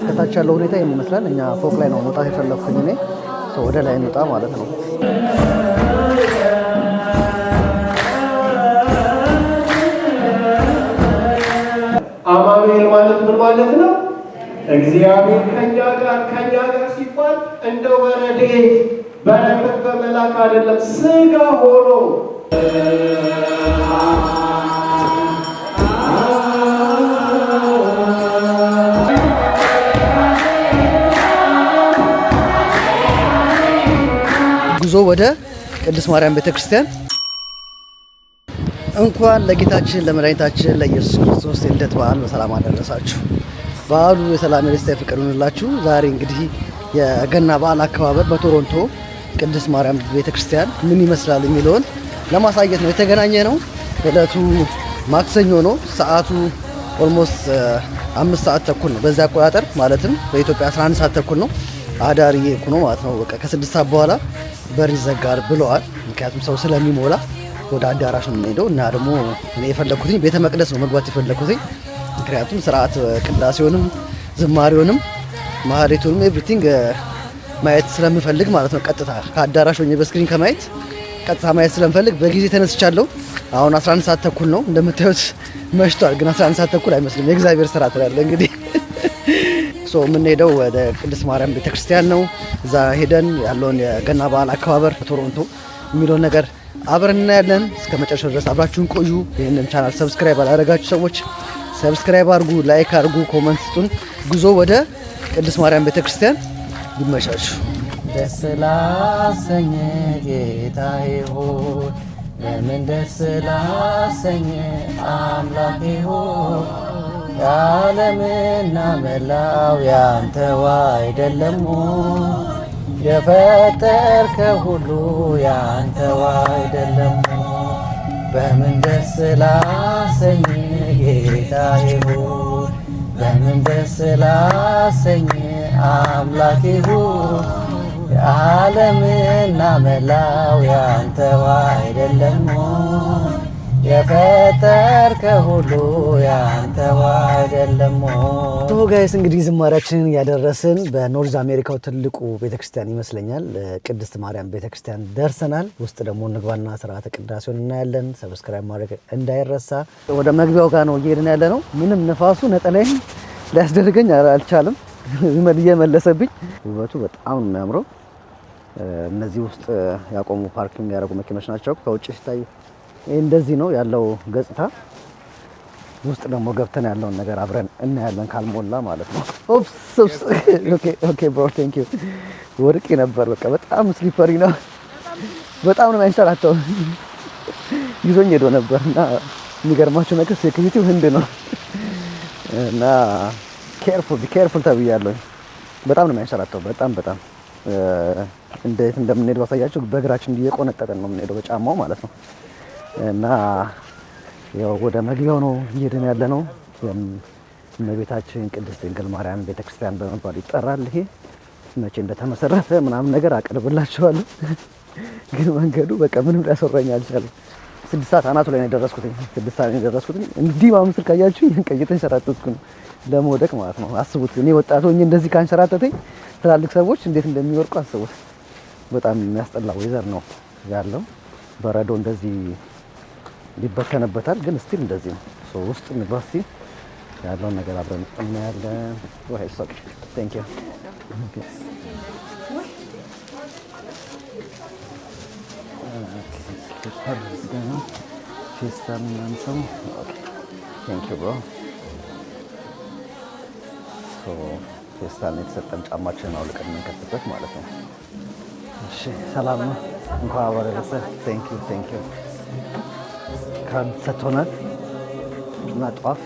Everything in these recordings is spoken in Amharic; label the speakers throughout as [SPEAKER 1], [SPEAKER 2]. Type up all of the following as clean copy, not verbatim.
[SPEAKER 1] ከታች ያለው ሁኔታ ይመስላል። እኛ ፎቅ ላይ ነው መውጣት የፈለኩኝ እኔ ወደ ላይ እንውጣ ማለት ነው።
[SPEAKER 2] አማኑኤል ማለት ምን ማለት ነው? እግዚአብሔር ከኛ ጋር ሲባል እንደው በረድኤት በረከት በመላክ አይደለም፣ ስጋ ሆኖ
[SPEAKER 1] ጉዞ ወደ ቅድስት ማርያም ቤተክርስቲያን። እንኳን ለጌታችን ለመድኃኒታችን ለኢየሱስ ክርስቶስ የልደት በዓል በሰላም አደረሳችሁ። በዓሉ የሰላም የደስታ የፍቅር ይሁንላችሁ። ዛሬ እንግዲህ የገና በዓል አከባበር በቶሮንቶ ቅድስት ማርያም ቤተክርስቲያን ምን ይመስላል የሚለውን ለማሳየት ነው የተገናኘ ነው። ዕለቱ ማክሰኞ ነው። ሰዓቱ ኦልሞስት 5 ሰዓት ተኩል ነው በዛ አቆጣጠር፣ ማለትም በኢትዮጵያ 11 ሰዓት ተኩል ነው። አዳሪ እኮ ነው ማለት ነው። በቃ ከ6 ሰዓት በኋላ በር ይዘጋል ብለዋል። ምክንያቱም ሰው ስለሚሞላ ወደ አዳራሽ ነው የምንሄደው እና ደግሞ እኔ የፈለኩትኝ ቤተ መቅደስ ነው መግባት የፈለኩትኝ። ምክንያቱም ስርዓት ቅዳሴውንም ዝማሬውንም ማህሌቱንም ኤቭሪቲንግ ማየት ስለምፈልግ ማለት ነው። ቀጥታ ከአዳራሽ ሆኜ በስክሪን ከማየት ቀጥታ ማየት ስለምፈልግ በጊዜ ተነስቻለሁ። አሁን 11 ሰዓት ተኩል ነው እንደምታዩት፣ መሽቷል። ግን 11 ሰዓት ተኩል አይመስልም። የእግዚአብሔር ስራ ትላለ እንግዲህ የምንሄደው ወደ ቅድስት ማርያም ቤተክርስቲያን ነው። እዛ ሄደን ያለውን የገና በዓል አከባበር ቶሮንቶ የሚለውን ነገር አብረን እናያለን። እስከ መጨረሻው ድረስ አብራችሁን ቆዩ። ይህንን ቻናል ሰብስክራይብ አላደረጋችሁ ሰዎች ሰብስክራይብ አድርጉ፣ ላይክ አድርጉ፣ ኮመንት ስጡን። ጉዞ ወደ ቅድስት ማርያም ቤተክርስቲያን። ይመሻችሁ።
[SPEAKER 3] ደስ ላሰኘ ጌታዬ ሆይ ለምን ደስ ላሰኘ አምላኬ ሆይ የዓለምና መላው ያንተው አይደለም የፈጠርከው ሁሉ ያንተው አይደለም። በምን ደስ ላሰኝ ጌታዬ ሆይ በምን ደስ ላሰኝ አምላኬ ሆይ የዓለምና መላው ያንተው አይደለም የፈጠርከው ሁሉ ያንተው አይደለም።
[SPEAKER 1] ጋይስ እንግዲህ ዝማሬያችንን ያደረስን በኖርዝ አሜሪካው ትልቁ ቤተክርስቲያን ይመስለኛል ቅድስት ማርያም ቤተክርስቲያን ደርሰናል። ውስጥ ደግሞ እንግባና ስርዓተ ቅዳሴውን እናያለን። ሰብስክራይብ ማድረግ እንዳይረሳ። ወደ መግቢያው ጋር ነው እየሄድን ያለ ነው። ምንም ነፋሱ ነጠላይን ሊያስደርገኝ አልቻለም። እየመለሰብኝ ውበቱ በጣም ነው የሚያምረው። እነዚህ ውስጥ ያቆሙ ፓርኪንግ ያደረጉ መኪኖች ናቸው። ከውጭ ሲታይ እንደዚህ ነው ያለው ገጽታ። ውስጥ ደግሞ ገብተን ያለውን ነገር አብረን እናያለን ካልሞላ ማለት ነው። ኦፕስ ኦኬ ብሮ ቴንክ ዩ። ወርቂ ነበር። በቃ በጣም ስሊፐሪ ነው። በጣም ነው የሚያንሸራተው። ይዞኝ ሄዶ ነበር እና የሚገርማችሁ ነገር ሴኩሪቲው ህንድ ነው እና ኬርፉል ተብያለሁ። በጣም ነው የሚያንሸራተው። በጣም እንዴት እንደምንሄድ ባሳያችሁ። በእግራችን እየቆነጠጠን ነው የምንሄደው በጫማው ማለት ነው። እና ያው ወደ መግቢያው ነው እየሄድን ያለ ነው። እመቤታችን ቅድስት ድንግል ማርያም ቤተክርስቲያን በመባል ይጠራል። ይሄ መቼ እንደተመሰረተ ምናምን ነገር አቀርብላችኋለሁ። ግን መንገዱ በቃ ምንም ሊያሰራኝ አልቻለም። 6 ሰዓት አናቱ ላይ ነው የደረስኩት። 6 ሰዓት ነው የደረስኩት። እንዲህ ማምስል ካያችሁ እየተንሸራተትኩ ነው ለመውደቅ ማለት ነው። አስቡት እኔ ወጣት ሆኜ እንደዚህ ካንሸራተተኝ ትላልቅ ሰዎች እንዴት እንደሚወርቁ አስቡት። በጣም የሚያስጠላ ወይዘር ነው ያለው። በረዶ እንደዚህ ይበተንበታል፣ ግን ስቲል እንደዚህ ነው። ውስጥ ዩኒቨርሲቲ ያለውን ነገር አብረን እናያለን። ወይ ሶክ ቴንክ ዩ ፌስታል የተሰጠን ጫማችንን አውልቀን የምንከፍትበት ማለት ነው። እሺ ሰላም ነው። እንኳን አበረሰ። ቴንክ ዩ ካርድ ሰጥቶናል እና ጧፍ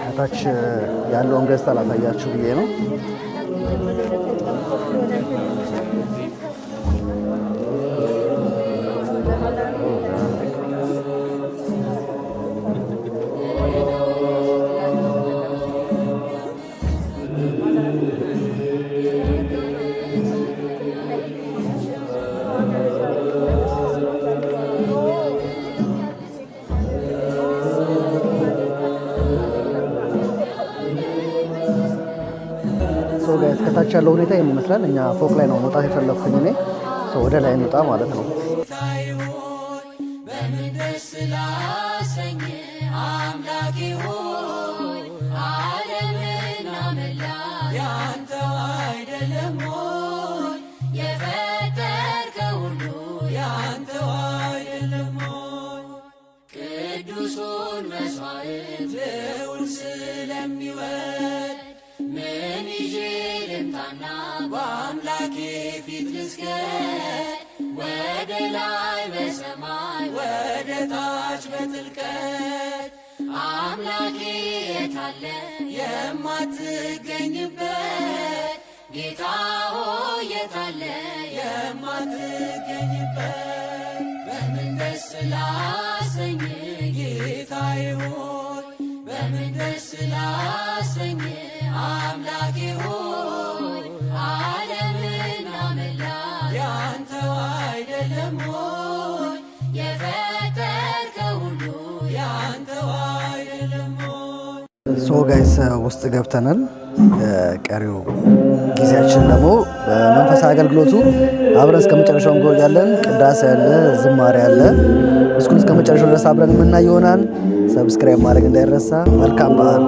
[SPEAKER 1] ከታች ያለውን ገጽታ ላሳያችሁ ብዬ ነው። ከታች ያለው ሁኔታ ይመስላል። እኛ ፎቅ ላይ ነው መውጣት የፈለኩኝ እኔ። ወደ ላይ እንውጣ ማለት ነው።
[SPEAKER 4] ቅዱሱን መስዋዕት ልዑል ስለሚወድ ምን ይዤ ልምጣና በአምላኬ ፊት ልስገድ? ወደ ላይ በሰማይ ወደ ታች በጥልቀት አምላኬ የታለ የማትገኝበት? ጌታ ሆይ የታለ የማትገኝበት? በምን ደስ ላሰኝ ጌታዬ ሆይ በምን ደስ ላሰኝ አምላኬ ሆይ ዓለምና መላ ያንተው አይደለም ሆይ? የፈጠርከው ሁሉ ያንተው አይደለም ሆይ?
[SPEAKER 1] ሶ ጋይስ ውስጥ ገብተናል። ቀሪው ጊዜያችን ደግሞ በመንፈሳዊ አገልግሎቱ አብረን እስከ መጨረሻው እንቆያለን። ቅዳሴ ያለ፣ ዝማሬ ያለ፣ እስኩን እስከ መጨረሻው ድረስ አብረን የምናይ ይሆናል። ሰብስክራይብ ማድረግ እንዳይረሳ። መልካም በዓል።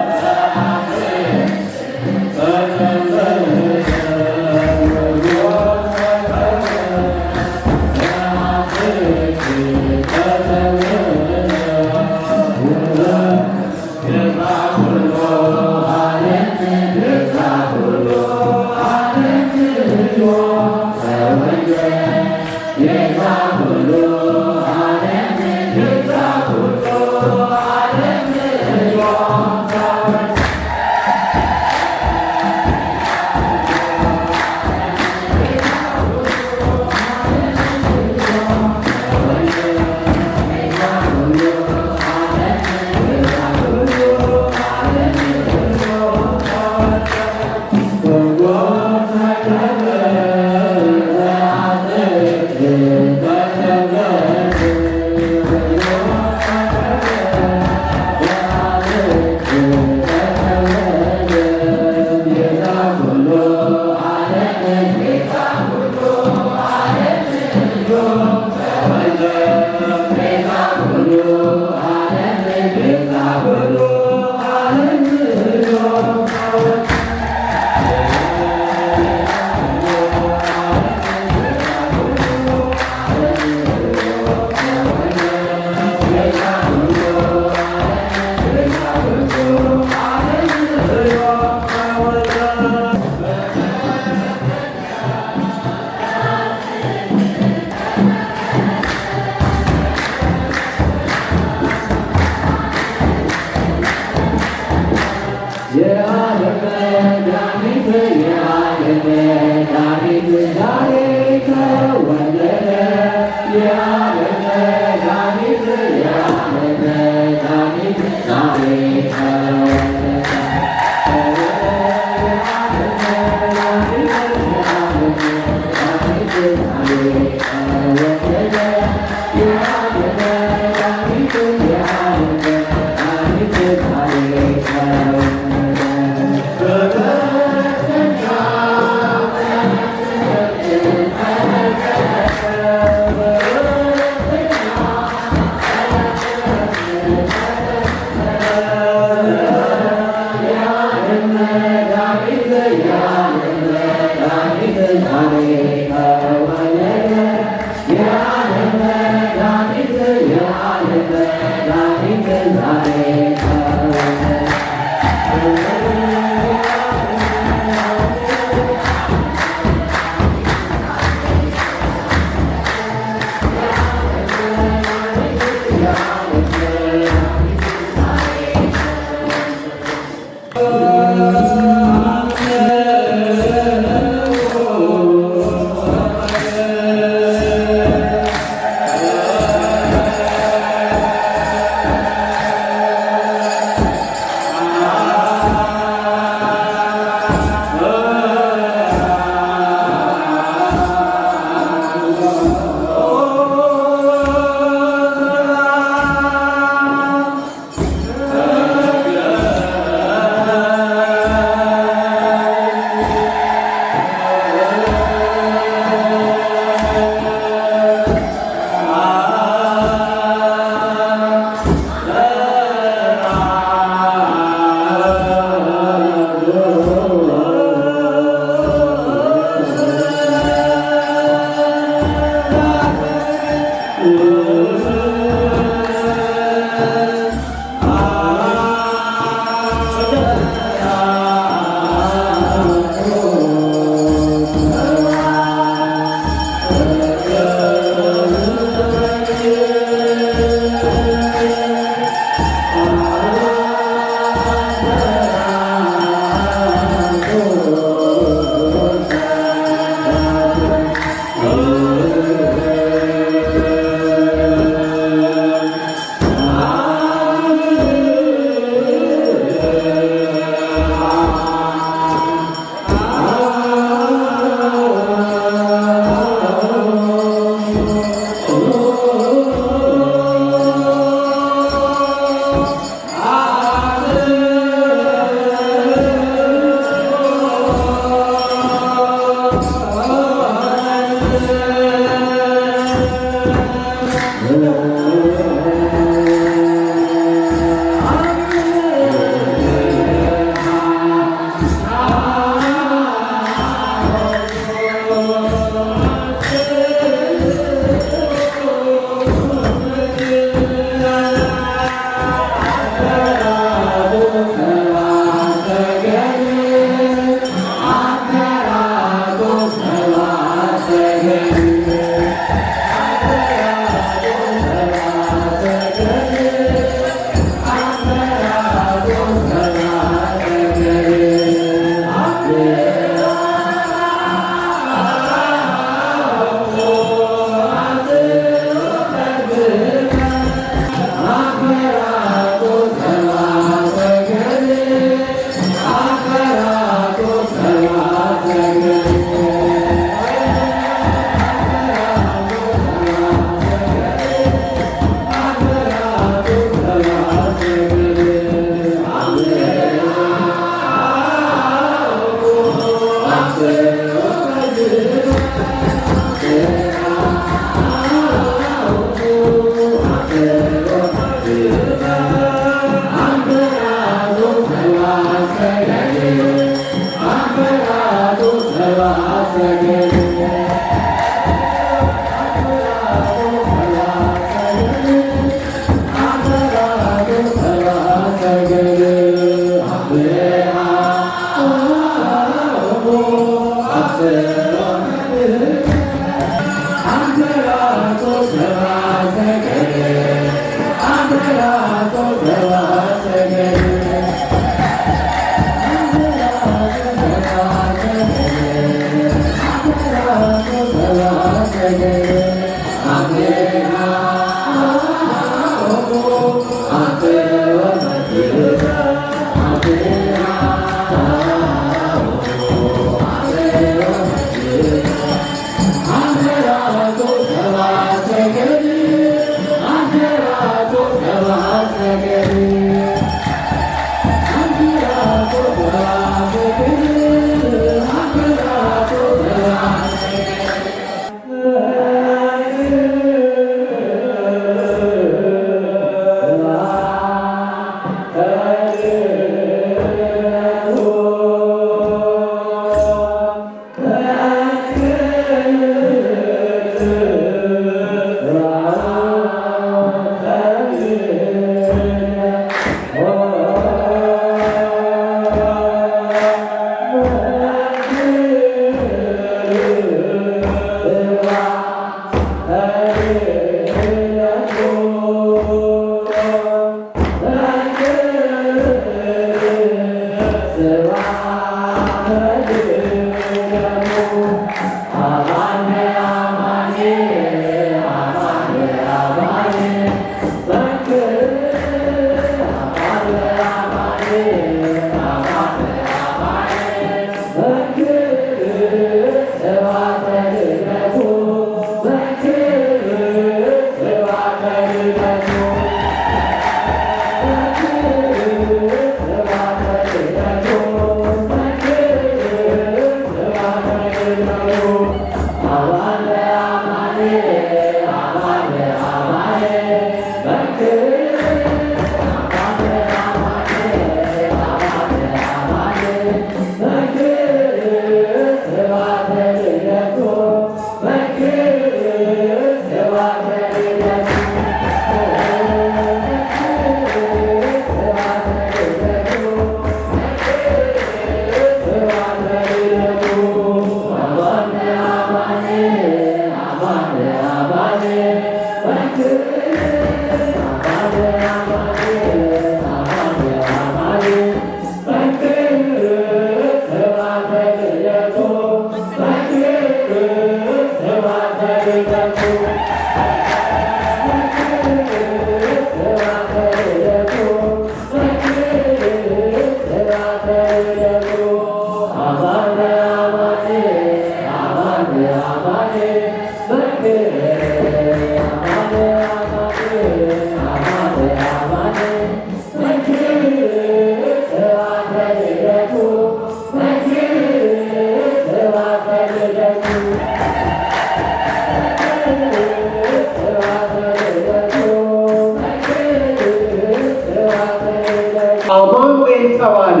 [SPEAKER 2] ተባለ።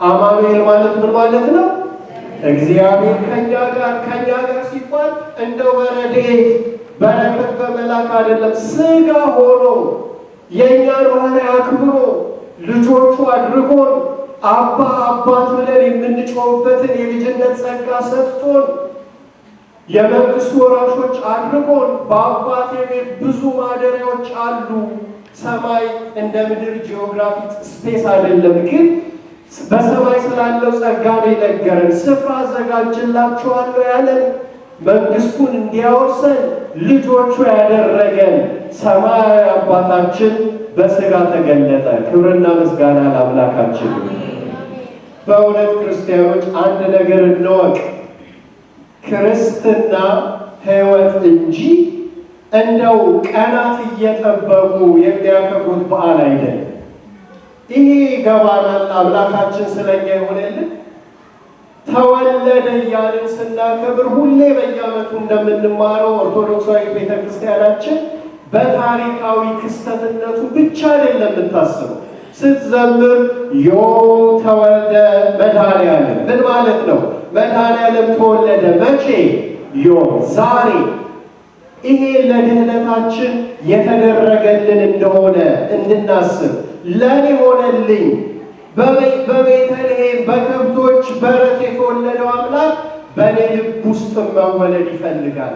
[SPEAKER 2] አማኑኤል ማለት ምን ማለት ነው? እግዚአብሔር ከኛ ጋር ሲባል እንደው በረድኤት በረከት በመላክ አይደለም፣ ስጋ ሆኖ የእኛን ባህሪ አክብሮ ልጆቹ አድርጎን አባ አባት ብለን የምንጮህበትን የልጅነት ጸጋ ሰጥቶን የመንግስቱ ወራሾች አድርጎን በአባቴ ቤት ብዙ ማደሪያዎች አሉ። ሰማይ እንደ ምድር ጂኦግራፊክ ስፔስ አይደለም፣ ግን በሰማይ ስላለው ጸጋ ነው የነገረን። ስፍራ አዘጋጅላችኋለሁ ያለን መንግስቱን እንዲያወርሰን ልጆቹ ያደረገን ሰማያዊ አባታችን በስጋ ተገለጠ። ክብርና ምስጋና ለአምላካችን። በእውነት ክርስቲያኖች አንድ ነገር እንወቅ። ክርስትና ሕይወት እንጂ እንደው ቀናት እየጠበቁ የሚያከብሩት በዓል አይደለም። ይሄ ይገባናል። አምላካችን ስለኛ ይሆነልን። ተወለደ እያልን ስናከብር ሁሌ በየዓመቱ እንደምንማረው ኦርቶዶክሳዊ ቤተክርስቲያናችን በታሪካዊ ክስተትነቱ ብቻ አይደለም የምታስበው። ስትዘምር ዮም ተወልደ መድኃኔዓለም ምን ማለት ነው? መድኃኔዓለም ተወለደ መቼ? ዮም ዛሬ። ይሄ ለድህነታችን የተደረገልን እንደሆነ እንድናስብ ለኔ ሆነልኝ። በቤተልሔም በከብቶች በረት የተወለደው አምላክ በእኔ ልብ ውስጥ መወለድ ይፈልጋል።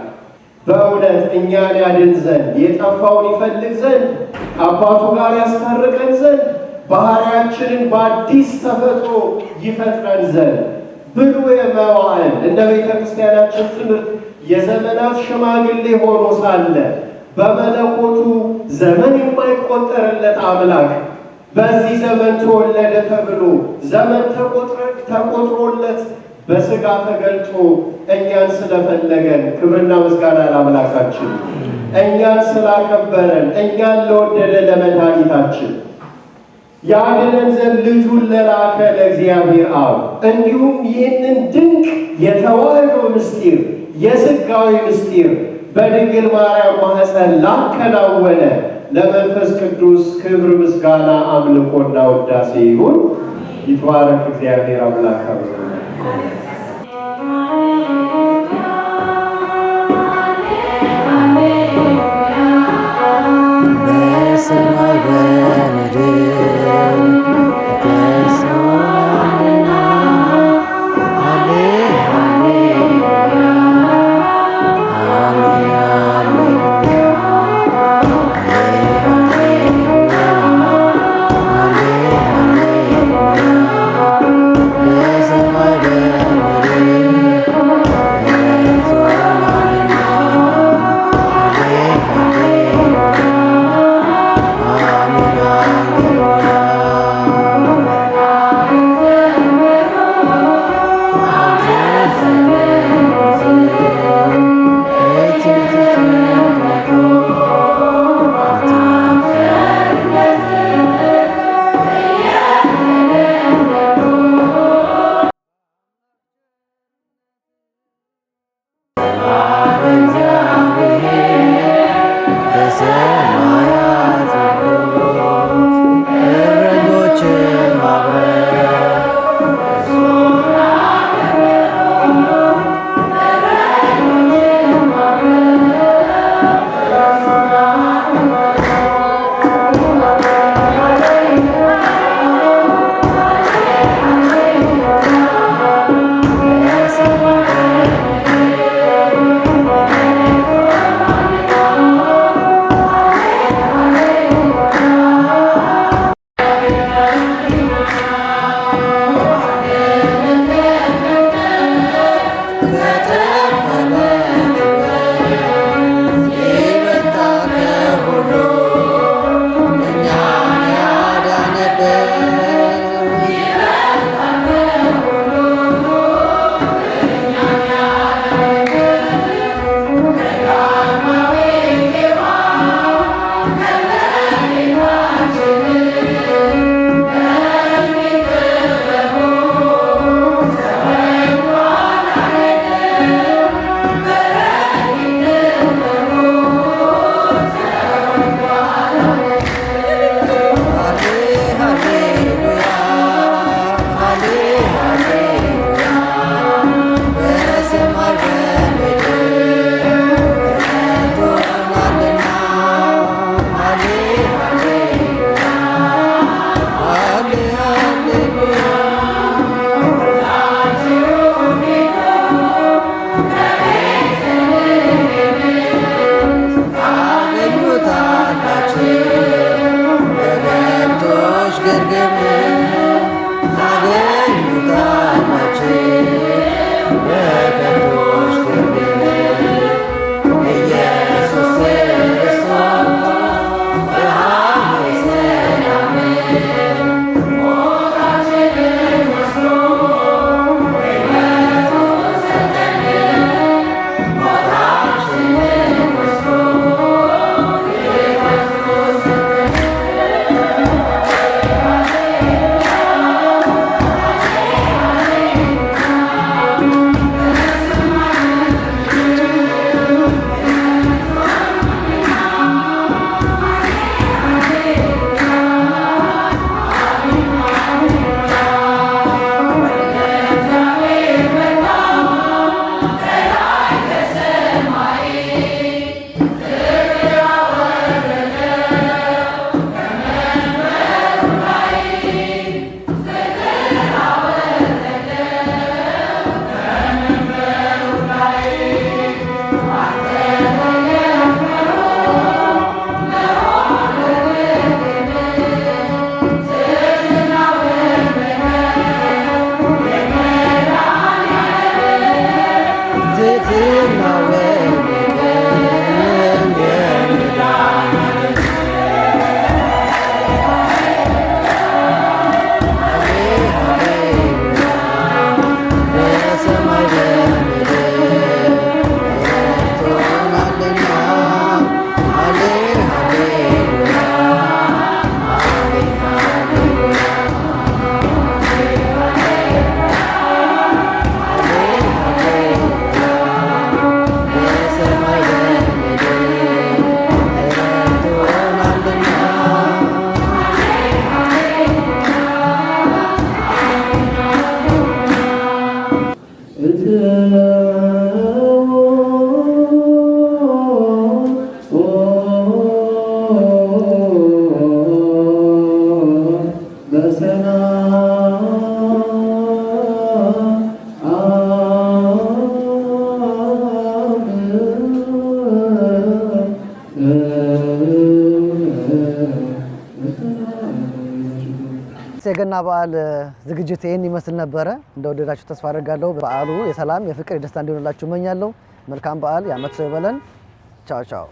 [SPEAKER 2] በእውነት እኛን ያድን ዘንድ የጠፋውን ይፈልግ ዘንድ ከአባቱ ጋር ያስታርቀን ዘንድ ባህሪያችንን በአዲስ ተፈጥሮ ይፈጥረን ዘንድ ብሉየ መዋዕል እንደ ቤተ ክርስቲያናችን ትምህርት የዘመናት ሽማግሌ ሆኖ ሳለ በመለኮቱ ዘመን የማይቆጠርለት አምላክ በዚህ ዘመን ተወለደ ተብሎ ዘመን ተቆጥሮለት በስጋ ተገልጦ እኛን ስለፈለገን ክብርና ምስጋና ለአምላካችን። እኛን ስላከበረን እኛን ለወደደ ለመድኃኒታችን ያድነን ዘንድ ልጁን ለላከ ለእግዚአብሔር አብ እንዲሁም ይህንን ድንቅ የተዋህዶ ምስጢር የሥጋዊ ምስጢር በድንግል ማርያም ማኅፀን ላከናወነ ለመንፈስ ቅዱስ ክብር ምስጋና አምልኮና ውዳሴ ይሁን። ይትባረክ እግዚአብሔር አምላካችን።
[SPEAKER 3] በሰማይ በምድር ተሰውሯልና ሃሌሉያ
[SPEAKER 1] የገና በዓል ዝግጅት ይህን ይመስል ነበረ። እንደወደዳችሁ ተስፋ አደርጋለሁ። በዓሉ የሰላም የፍቅር የደስታ እንዲሆንላችሁ እመኛለሁ። መልካም በዓል፣ የዓመት ሰው ይበለን። ቻው ቻው።